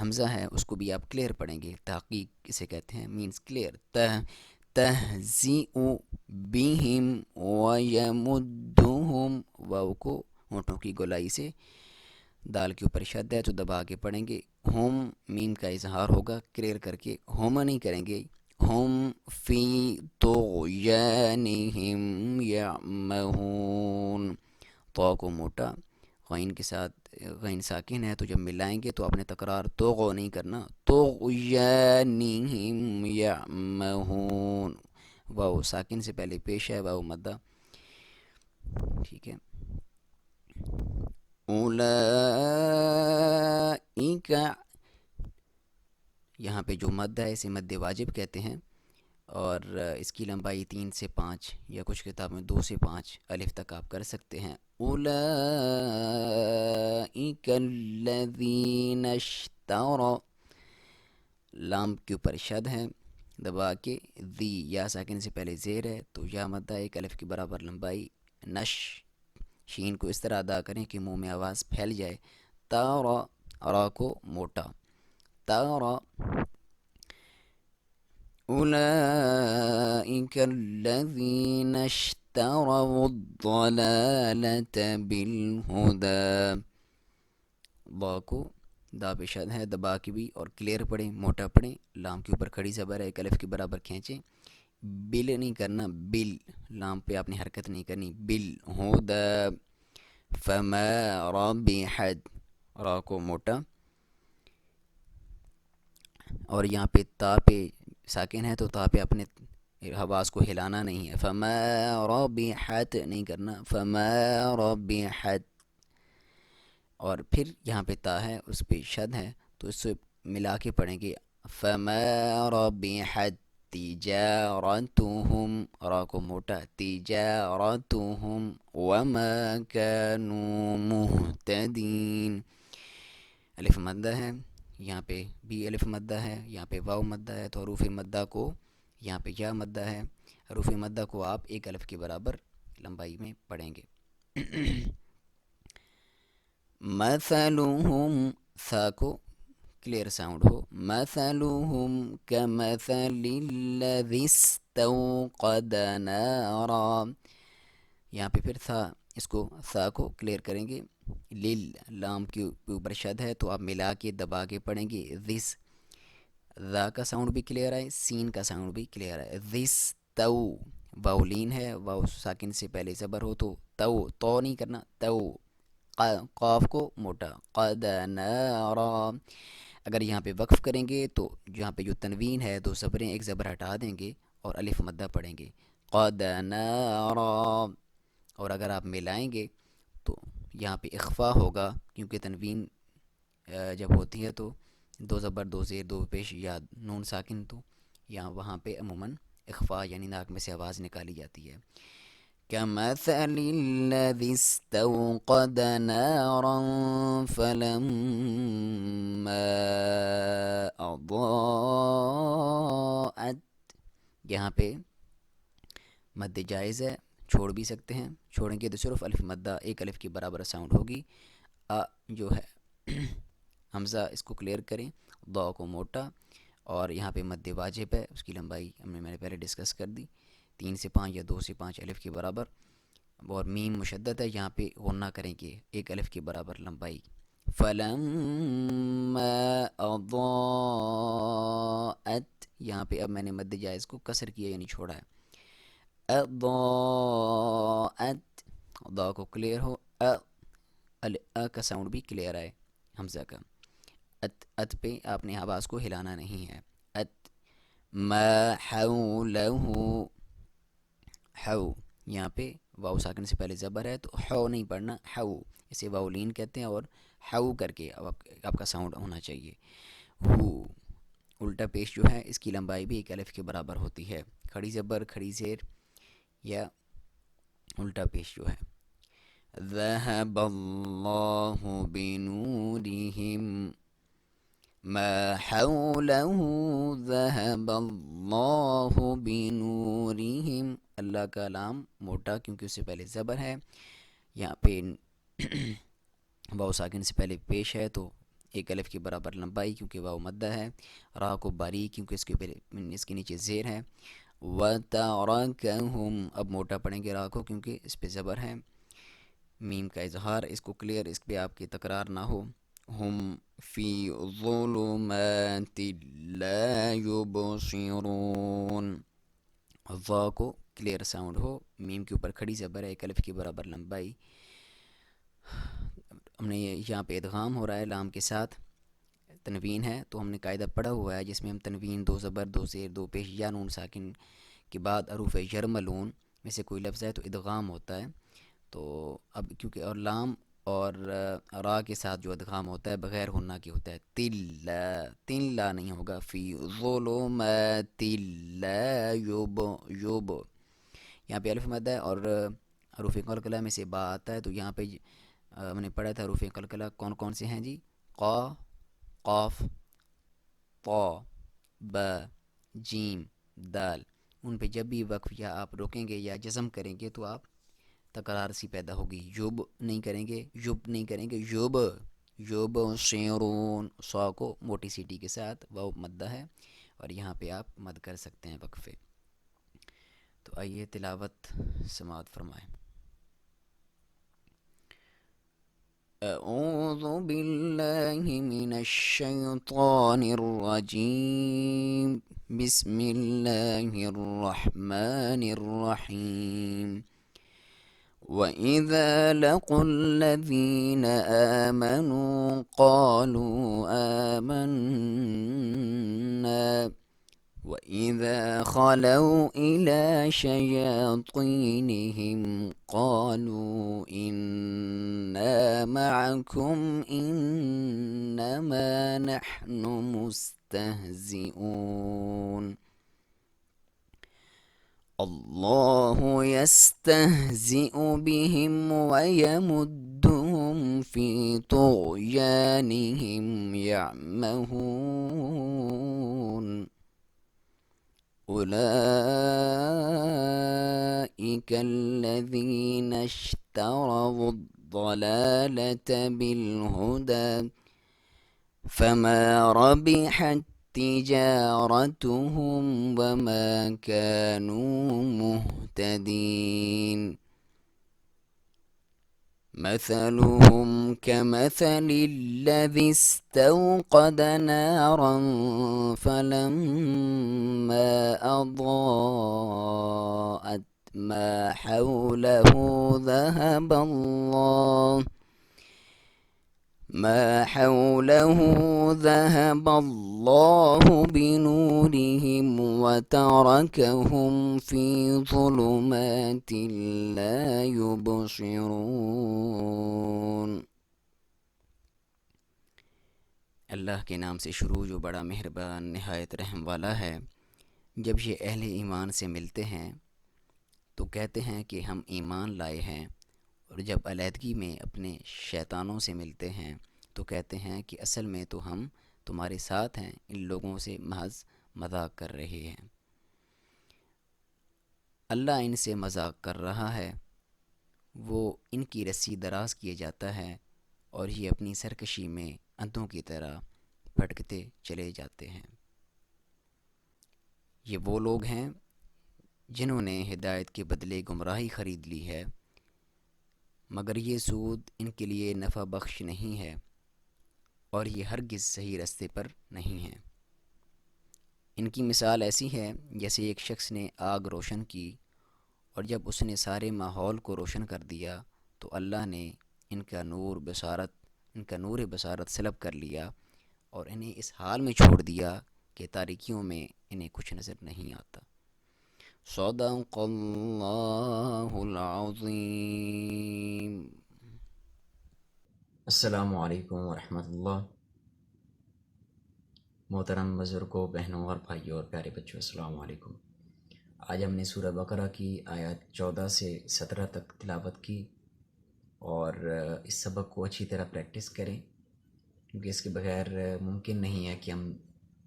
حمزہ ہے اس کو بھی آپ کلیئر پڑھیں گے، تحقیق اسے کہتے ہیں، مینس کلیئر۔ تہزیء بہم ویمدہم، واو کو ہونٹوں کی گولائی سے، دال کے اوپر شد ہے تو دبا کے پڑھیں گے، ہم میم کا اظہار ہوگا کلیئر کر کے، ہم نہیں کریں گے، ہم فی طغیانہم یعمہون، تو کو موٹا، غین کے ساتھ غین ساکن ہے تو جب ملائیں گے تو آپ نے تکرار توغو نہیں کرنا، طغیانہم یعمہون، واو ساکن سے پہلے پیش ہے، واو مدہ، ٹھیک ہے۔ اولئک، یہاں پہ جو مد ہے اسے مد واجب کہتے ہیں، اور اس کی لمبائی 3 سے 5 یا کچھ کتاب میں 2 سے 5 الف تک آپ کر سکتے ہیں۔ اولئک الذین اشتروا، لام کے اوپر شد ہے دبا کے، دی یا ساکن سے پہلے زیر ہے تو یا مدہ ایک الف کے برابر لمبائی، نش، شین کو اس طرح ادا کریں کہ منہ میں آواز پھیل جائے، تارا، را کو موٹا، تارا، أولئك الذين اشتروا الضلالة بالهدى، با کو دا پہ شد ہے دبا کے بھی اور کلیئر پڑھیں، موٹا پڑھیں، لام کے اوپر کھڑی زبر ہے ایک الف کے برابر کھینچیں، بل نہیں کرنا، بل، لام پہ آپ نے حرکت نہیں کرنی، بل ہدا، فما ربحت، را کو موٹا، اور یہاں پہ تا پہ ساکن ہے تو تا پہ اپنے حواس کو ہلانا نہیں ہے، فما ربحت نہیں کرنا، فما ربحت، اور پھر یہاں پہ تا ہے اس پہ شد ہے تو اس سے ملا کے پڑھیں گے، فما ربحت تجارتهم، را کو موٹا، تجارتهم وما كانوا مهتدين، الف مدہ ہے، یہاں پہ بھی الف مدہ ہے، یہاں پہ واو مدہ ہے تو حروف مدہ کو، یہاں پہ یا مدہ ہے، حروف مدہ کو آپ ایک الف کے برابر لمبائی میں پڑھیں گے۔ مثلهم، ثا کو کلیئر ساؤنڈ ہو، مثلهم كمثل الذي استوقد نارا، یہاں پہ پھر تھا، اس کو ثا کو کلیئر کریں گے، لل، لام کے اوپر شد ہے تو آپ ملا کے دبا کے پڑھیں گے، ذس، ذا کا ساؤنڈ بھی کلیئر آئے، سین کا ساؤنڈ بھی کلیئر آئے، ذس تو، واؤلین ہے، واؤ ساکن سے پہلے زبر ہو تو تو نہیں کرنا، تو، قاف کو موٹا، قد نارا، اگر یہاں پہ وقف کریں گے تو یہاں پہ جو تنوین ہے دو زبریں ایک زبر ہٹا دیں گے اور الف مدہ پڑھیں گے، قد نارا، اور اگر آپ ملائیں گے تو یہاں پہ اخفا ہوگا کیونکہ تنوین جب ہوتی ہے تو دو زبر دو زیر دو پیش یا نون ساکن، تو یہاں وہاں پہ عموماً اخفا یعنی ناک میں سے آواز نکالی جاتی ہے۔ كمثل الذي استوقد نارا فلما أضاءت، یہاں پہ مد جائز ہے، چھوڑ بھی سکتے ہیں، چھوڑیں گے تو صرف الف مدہ ایک الف کی برابر ساؤنڈ ہوگی، جو ہے حمزہ اس کو کلیئر کریں، ضا کو موٹا، اور یہاں پہ مد واجب ہے، اس کی لمبائی میں نے پہلے ڈسکس کر دی، 3 سے 5 یا 2 سے 5 الف کے برابر، اور میم مشدد ہے، یہاں پہ غنہ کریں گے ایک الف کے برابر لمبائی، فلما اضاءت، یہاں پہ اب میں نے مد جائز کو کسر کیا یعنی چھوڑا ہے، اضاءت، ضا کو کلیئر ہو، کا ساؤنڈ بھی کلیئر آئے حمزہ کا، ات پہ آپ نے آواز کو ہلانا نہیں ہے، ات، ما حولہ، حو، یہاں پہ واو ساکن سے پہلے زبر ہے تو حو نہیں پڑھنا، حو، اسے واولین کہتے ہیں، اور حو کر کے اب آپ کا ساؤنڈ ہونا چاہیے، ہو، الٹا پیش جو ہے اس کی لمبائی بھی ایک الف کے برابر ہوتی ہے، کھڑی زبر کھڑی زیر یا الٹا پیش جو ہے، ذهب الله بنورهم ما حوله ذهب الله بنورهم، اللہ کا لام موٹا کیونکہ اس سے پہلے زبر ہے، یہاں پہ واو ساکن سے پہلے پیش ہے تو ایک الف کے برابر لمبائی کیونکہ واو مدہ ہے، را کو باریک کیونکہ اس کے نیچے زیر ہے، وَتَرَكَهُمْ اب موٹا پڑھیں گے را کو کیونکہ اس پہ زبر ہے، میم کا اظہار، اس کو کلیئر، اس پہ آپ کی تکرار نہ ہو، ہم فی ظلمات لا یبصرون، وا کو کلیئر ساؤنڈ ہو، میم کے اوپر کھڑی زبر ہے، ایک الف کے برابر لمبائی، ہم نے یہاں پہ ادغام ہو رہا ہے لام کے ساتھ، تنوین ہے تو ہم نے قاعدہ پڑھا ہوا ہے جس میں ہم تنوین، دو زبر، دو زیر، دو پیش یا نون ساکن کے بعد حروف یرملون میں سے کوئی لفظ ہے تو ادغام ہوتا ہے، تو اب کیونکہ اور لام اور را کے ساتھ جو ادغام ہوتا ہے بغیر ہنہ کے ہوتا ہے، تل نہیں ہوگا، فی ظلمات لا یب، یہاں پہ الف مد ہے اور حروف قلقلہ میں سے با آتا ہے، تو یہاں پہ ہم نے پڑھا تھا حروف قلقلہ کون کون سے ہیں جی، قا، قاف، طا، با، جیم، دال، ان پہ جب بھی وقف یا آپ روکیں گے یا جزم کریں گے تو آپ تکرار سی پیدا ہوگی، یوب نہیں کریں گے، یوب نہیں کریں گے، یوب، یوب شیرون، سا کو موٹی سیٹی کے ساتھ واو مدہ ہے اور یہاں پہ آپ مد کر سکتے ہیں وقفے، تو آئیے تلاوت سماعت فرمائیں۔ اعوذ باللہ من الشیطان الرجیم، بسم اللہ الرحمن الرحیم، وَإِذَا لَقُوا الَّذِينَ آمَنُوا قَالُوا آمَنَّا وَإِذَا خَلَوْا إِلَى شَيَاطِينِهِمْ قَالُوا إِنَّا مَعَكُمْ إِنَّمَا نَحْنُ مُسْتَهْزِئُونَ اللہ یستہزئ بہم ویمدہم فی طغیانہم یعمہون اولئک الذین اشتروا الضلالة بالہدى فما ربحت تجارتهم وما كانوا مهتدين مثلهم كمثل الذي استوقد نارا فلما أضاءت ما حوله ذهب الله بنورهم وتركهم في ظلمات لا يبصرون۔ اللہ کے نام سے شروع جو بڑا مہربان نہایت رحم والا ہے، جب یہ اہل ایمان سے ملتے ہیں تو کہتے ہیں کہ ہم ایمان لائے ہیں، اور جب علیحدگی میں اپنے شیطانوں سے ملتے ہیں تو کہتے ہیں کہ اصل میں تو ہم تمہارے ساتھ ہیں، ان لوگوں سے محض مذاق کر رہے ہیں۔ اللہ ان سے مذاق کر رہا ہے، وہ ان کی رسی دراز کیے جاتا ہے اور یہ اپنی سرکشی میں اندھوں کی طرح بھٹکتے چلے جاتے ہیں۔ یہ وہ لوگ ہیں جنہوں نے ہدایت کے بدلے گمراہی خرید لی ہے، مگر یہ سود ان کے لیے نفع بخش نہیں ہے اور یہ ہرگز صحیح راستے پر نہیں ہیں۔ ان کی مثال ایسی ہے جیسے ایک شخص نے آگ روشن کی اور جب اس نے سارے ماحول کو روشن کر دیا تو اللہ نے ان کا نور بصارت سلب کر لیا اور انہیں اس حال میں چھوڑ دیا کہ تاریکیوں میں انہیں کچھ نظر نہیں آتا۔ صدق اللہ العظیم۔ السلام علیکم ورحمۃ اللہ۔ محترم بزرگوں، بہنوں اور بھائیوں اور پیارے بچوں، السلام علیکم۔ آج ہم نے سورہ بقرہ کی آیات 14 سے 17 تک تلاوت کی، اور اس سبق کو اچھی طرح پریکٹس کریں کیونکہ اس کے بغیر ممکن نہیں ہے کہ ہم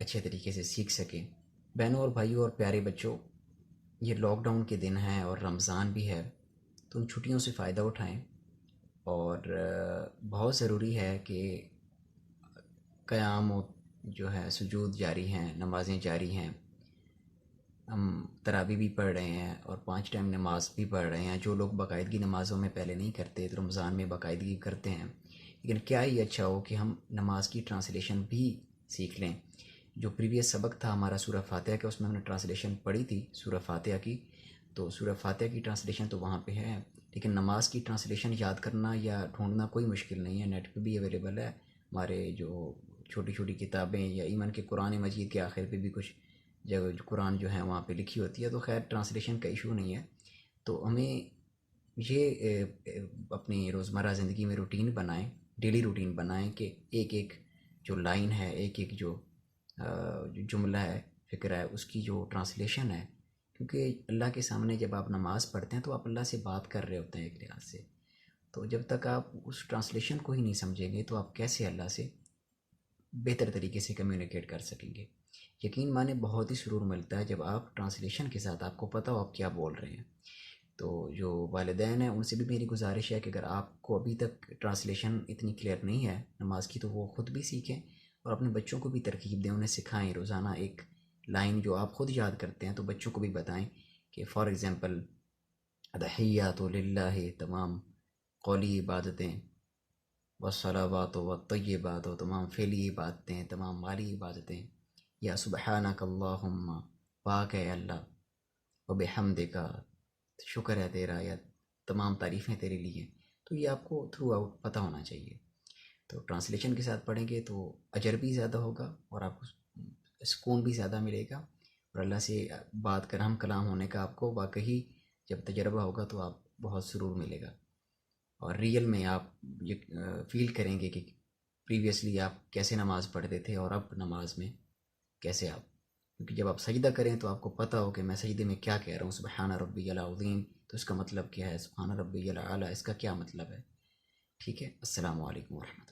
اچھے طریقے سے سیکھ سکیں۔ بہنوں اور بھائیوں اور پیارے بچوں، یہ لاک ڈاؤن کے دن ہیں اور رمضان بھی ہے، تو ان چھٹیوں سے فائدہ اٹھائیں، اور بہت ضروری ہے کہ قیام و جو ہے سجود جاری ہیں، نمازیں جاری ہیں، ہم تراویح بھی پڑھ رہے ہیں اور 5 ٹائم نماز بھی پڑھ رہے ہیں۔ جو لوگ باقاعدگی نمازوں میں پہلے نہیں کرتے تو رمضان میں باقاعدگی کرتے ہیں، لیکن کیا ہی اچھا ہو کہ ہم نماز کی ٹرانسلیشن بھی سیکھ لیں۔ جو پریویس سبق تھا ہمارا سورہ فاتحہ کا، اس میں ہم نے ٹرانسلیشن پڑھی تھی سورہ فاتحہ کی، تو سورہ فاتحہ کی ٹرانسلیشن تو وہاں پہ ہے، لیکن نماز کی ٹرانسلیشن یاد کرنا یا ڈھونڈنا کوئی مشکل نہیں ہے، نیٹ پہ بھی اویلیبل ہے۔ ہمارے جو چھوٹی چھوٹی کتابیں یا ایون کہ قرآن مجید کے آخر پہ بھی کچھ جگہ جو قرآن جو ہے وہاں پہ لکھی ہوتی ہے، تو خیر ٹرانسلیشن کا ایشو نہیں ہے۔ تو ہمیں یہ اپنی روزمرہ زندگی میں روٹین بنائیں، ڈیلی روٹین بنائیں کہ ایک ایک جو لائن ہے، ایک ایک جو جملہ ہے، فکر ہے، اس کی جو ٹرانسلیشن ہے، کیونکہ اللہ کے سامنے جب آپ نماز پڑھتے ہیں تو آپ اللہ سے بات کر رہے ہوتے ہیں ایک لحاظ سے، تو جب تک آپ اس ٹرانسلیشن کو ہی نہیں سمجھیں گے تو آپ کیسے اللہ سے بہتر طریقے سے کمیونیکیٹ کر سکیں گے۔ یقین مانے بہت ہی سرور ملتا ہے جب آپ ٹرانسلیشن کے ساتھ آپ کو پتہ ہو آپ کیا بول رہے ہیں۔ تو جو والدین ہیں ان سے بھی میری گزارش ہے کہ اگر آپ کو ابھی تک ٹرانسلیشن اتنی کلیئر نہیں ہے نماز کی، تو وہ خود بھی سیکھیں اور اپنے بچوں کو بھی ترغیب دیں، انہیں سکھائیں روزانہ ایک لائن جو آپ خود یاد کرتے ہیں تو بچوں کو بھی بتائیں کہ فار ایگزامپل تحیات للہ، تمام قولی عبادتیں، والصلوات والطیبات، و تمام فعلی عبادتیں، تمام مالی عبادتیں، یا سبحانک اللہم، پاک ہے اللہ، و بحمدک، شکر ہے تیرا، یا تمام تعریفیں تیرے لیے، تو یہ آپ کو تھرو آؤٹ پتہ ہونا چاہیے۔ تو ٹرانسلیشن کے ساتھ پڑھیں گے تو اجر بھی زیادہ ہوگا اور آپ کو سکون بھی زیادہ ملے گا، اور اللہ سے بات کر ہم کلام ہونے کا آپ کو واقعی جب تجربہ ہوگا تو آپ بہت سرور ملے گا، اور ریئل میں آپ یہ فیل کریں گے کہ پریویسلی آپ کیسے نماز پڑھتے تھے اور اب نماز میں کیسے آپ، کیونکہ جب آپ سجدہ کریں تو آپ کو پتہ ہو کہ میں سجدے میں کیا کہہ رہا ہوں، سبحان ربی العظیم، تو اس کا مطلب کیا ہے، سبحان ربی الاعلیٰ اس کا کیا مطلب ہے۔ ٹھیک ہے، السلام علیکم ورحمۃ اللہ۔